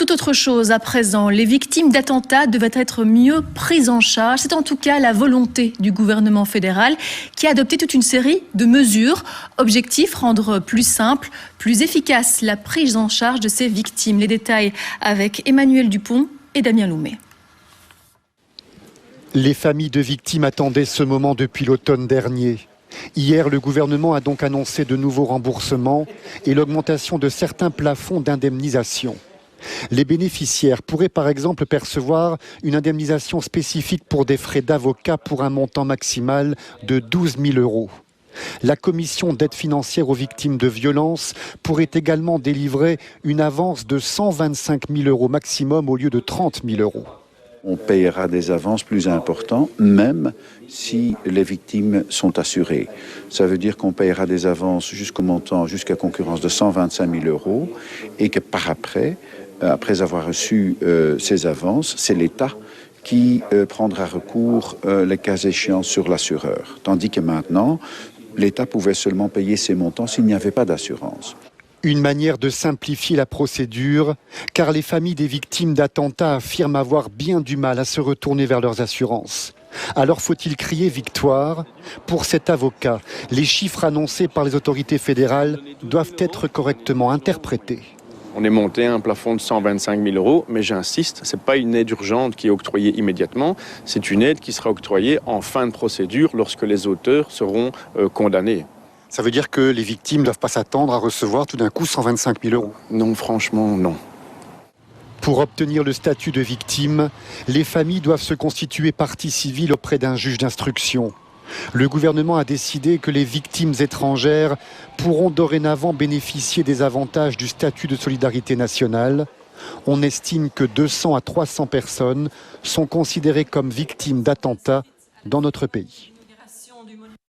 Tout autre chose à présent, les victimes d'attentats devaient être mieux prises en charge. C'est en tout cas la volonté du gouvernement fédéral qui a adopté toute une série de mesures. Objectif, rendre plus simple, plus efficace la prise en charge de ces victimes. Les détails avec Emmanuel Dupont et Damien Loumet. Les familles de victimes attendaient ce moment depuis l'automne dernier. Hier, le gouvernement a donc annoncé de nouveaux remboursements et l'augmentation de certains plafonds d'indemnisation. Les bénéficiaires pourraient par exemple percevoir une indemnisation spécifique pour des frais d'avocat pour un montant maximal de 12 000 €. La commission d'aide financière aux victimes de violences pourrait également délivrer une avance de 125 000 € maximum au lieu de 30 000 €. On payera des avances plus importantes, même si les victimes sont assurées. Ça veut dire qu'on payera des avances jusqu'au montant, jusqu'à concurrence de 125 000 € et que par après avoir reçu ces avances, c'est l'État qui prendra recours, les cas échéants, sur l'assureur. Tandis que maintenant, l'État pouvait seulement payer ces montants s'il n'y avait pas d'assurance. Une manière de simplifier la procédure, car les familles des victimes d'attentats affirment avoir bien du mal à se retourner vers leurs assurances. Alors faut-il crier victoire? Pour cet avocat, les chiffres annoncés par les autorités fédérales doivent être correctement interprétés. On est monté à un plafond de 125 000 €, mais j'insiste, ce n'est pas une aide urgente qui est octroyée immédiatement, c'est une aide qui sera octroyée en fin de procédure lorsque les auteurs seront condamnés. Ça veut dire que les victimes ne doivent pas s'attendre à recevoir tout d'un coup 125 000 €? Non, franchement, non. Pour obtenir le statut de victime, les familles doivent se constituer partie civile auprès d'un juge d'instruction. Le gouvernement a décidé que les victimes étrangères pourront dorénavant bénéficier des avantages du statut de solidarité nationale. On estime que 200 à 300 personnes sont considérées comme victimes d'attentats dans notre pays.